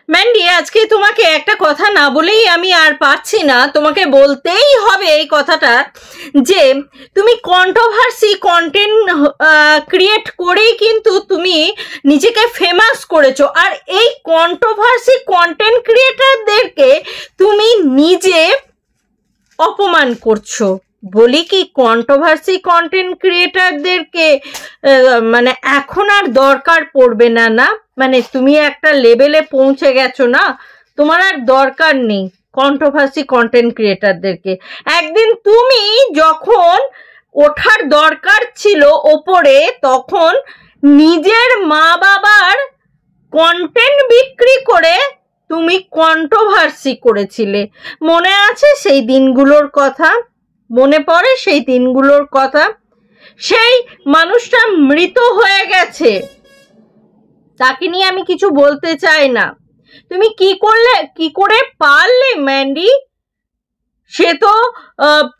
Mandy, আজকে তোমাকে একটা কথা না বলেই আমি আর পারছি না, তোমাকে বলতেই হবে এই কথাটা যে তুমি কন্ট্রোভার্সি কন্টেন্ট ক্রিয়েট করেই কিন্তু তুমি নিজেকে ফেমাস করেছো। আর এই কন্ট্রোভার্সি কন্টেন্ট ক্রিয়েটারদেরকে তুমি নিজে অপমান করছো। বলি কি, কন্ট্রোভার্সি কন্টেন্ট ক্রিয়েটারদেরকে মানে এখন আর দরকার পড়বে না, না মানে তুমি একটা লেভেলে পৌঁছে গেছো না, তোমার আর দরকার নেই কন্ট্রোভার্সি কন্টেন্ট ক্রিয়েটারদেরকে। একদিন তুমি যখন ওঠার দরকার ছিল ওপরে, তখন নিজের মা বাবার কন্টেন্ট বিক্রি করে তুমি কন্ট্রোভার্সি করেছিলে। মনে আছে সেই দিনগুলোর কথা? মনে পড়ে সেই দিনগুলোর কথা? সেই মানুষটা মৃত হয়ে গেছে, তাকে নিয়ে আমি কিছু বলতে চাই না। তুমি কি করে পারলে ম্যান্ডি? সে তো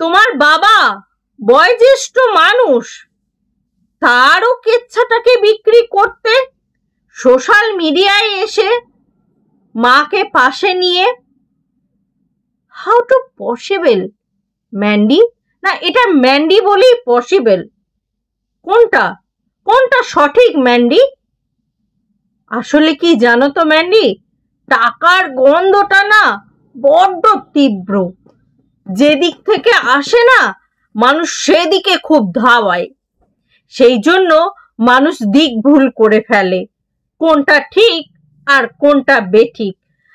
তোমার বাবা, বয়োজ্যেষ্ঠ মানুষ, তারও কেচ্ছাটাকে বিক্রি করতে সোশ্যাল মিডিয়ায় এসে মাকে পাশে নিয়ে। How to possible Mandy? না, এটা ম্যান্ডি বলেই পসিবল? কোনটা সঠিক ম্যান্ডি? আসলে কি জানো তো ম্যান্ডি, টাকার গন্ধটা না বড্ড তীব্র। যেদিক থেকে আসে না, মানুষ সেদিকে খুব ধাওয়ায়। সেই জন্য মানুষ দিক ভুল করে ফেলে, কোনটা ঠিক আর কোনটা বেঠিক।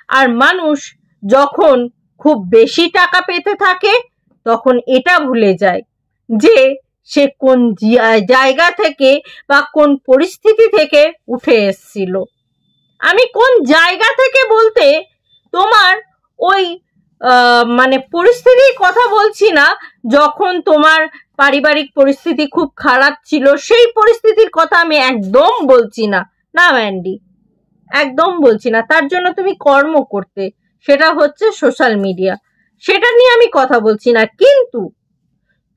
আর মানুষ যখন খুব বেশি টাকা পেতে থাকে, তখন এটা ভুলে যায় যে সে কোন জায়গা থেকে বা কোন পরিস্থিতি থেকে উঠে এসেছিল। আমি কোন জায়গা থেকে বলতে তোমার ওই মানে পরিস্থিতির কথা বলছি না, যখন তোমার পারিবারিক পরিস্থিতি খুব খারাপ ছিল সেই পরিস্থিতির কথা আমি একদম বলছি না। না ম্যান্ডি, একদম বলছি না। তার জন্য তুমি কর্ম করতে, সেটা হচ্ছে সোশ্যাল মিডিয়া, সেটা নিয়ে আমি কথা বলছি না। কিন্তু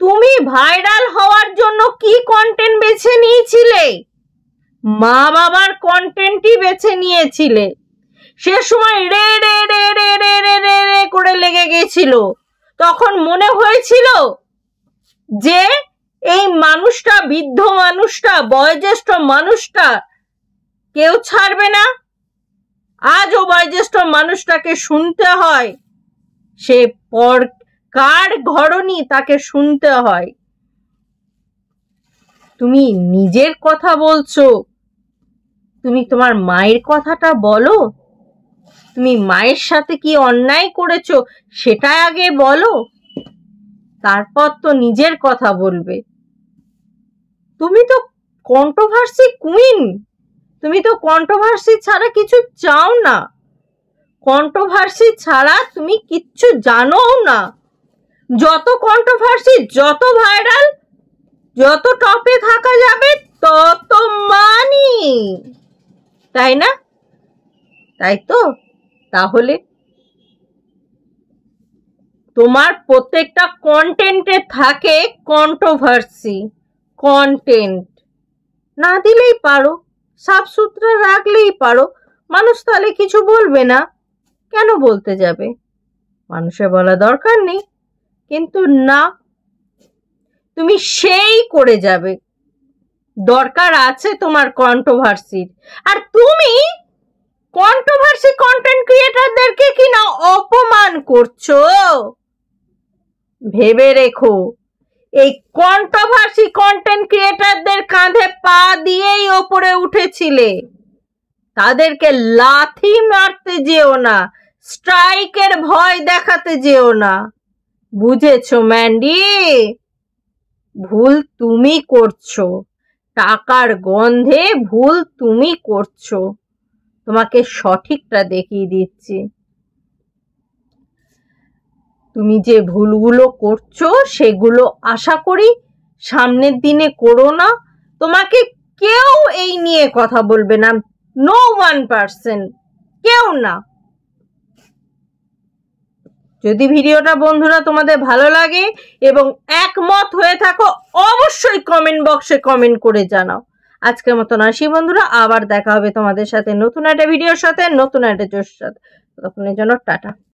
তুমি ভাইরাল হওয়ার জন্য কি কন্টেন্ট বেছে নিয়েছিলে? মা বাবার কন্টেন্টই বেছে নিয়েছিলে। সে সময় রে রে রে রে রে রে রে রে করে লেগে গেছিল। তখন মনে হয়েছিল যে এই মানুষটা, বৃদ্ধ মানুষটা, বয়োজ্যেষ্ঠ মানুষটা কেউ ছাড়বে না। আজও বয়োজ্যেষ্ঠ মানুষটাকে শুনতে হয়, সে পর কার ঘরণী তাকে শুনতে হয়। তুমি নিজের কথা বলছো, তুমি তোমার মায়ের কথাটা বলো। তুমি মায়ের সাথে কি অন্যায় করেছো সেটা আগে বলো, তারপর তো নিজের কথা বলবে। তুমি তো কন্ট্রোভার্সি কুইন, তুমি তো কন্ট্রোভার্সি ছাড়া কিছু চাও না। কন্ট্রোভার্সি ছাড়া তুমি কিচ্ছু জানো না। যত কন্ট্রোভার্সি, যত ভাইরাল, যত টপে থাকা যাবে তত মানি, তাই না? তাই তো? তাহলে তোমার প্রত্যেকটা কন্টেন্টে থাকে কন্ট্রোভার্সি কন্টেন্ট। না দিলেই পারো, সাফ সুতরা রাখলেই পারো, মানুষ তাহলে কিছু বলবে না। কেন বলতে যাবে? মানুষের বলা দরকার নেই, কিন্তু না, তুমি সেই করে যাবে। দরকার আছে তোমার কন্ট্রোভার্সির। আর তুমি কন্ট্রোভার্সি কন্টেন্ট ক্রিয়েটারদেরকে কিনা অপমান করছো। ভেবে রেখো, এই কন্ট্রোভার্সি কন্টেন্ট ক্রিয়েটারদের কাঁধে পা দিয়েই ওপরে উঠেছিলে। তাদেরকে লাথি মারতে যেও না, স্ট্রাইকের ভয় দেখাতে যেও না। বুঝেছো ম্যান্ডি? ভুল তুমি করছো, টাকার গন্ধে ভুল তুমি করছো। তোমাকে সঠিকটা দেখিয়ে দিচ্ছি। তুমি যে ভুলগুলো করছো সেগুলো আশা করি সামনের দিনে করো না। তোমাকে কেউ এই নিয়ে কথা বলবে না, নো 1%, কেউ না। যদি ভিডিওটা বন্ধুরা তোমাদের ভালো লাগে এবং একমত হয়ে থাকো, অবশ্যই কমেন্ট বক্সে কমেন্ট করে জানাও। আজকের মতন আসি বন্ধুরা, আবার দেখা হবে তোমাদের সাথে নতুন একটা ভিডিওর সাথে, নতুন একটা জোশের সাথে। ততক্ষণের জন্য টাটা।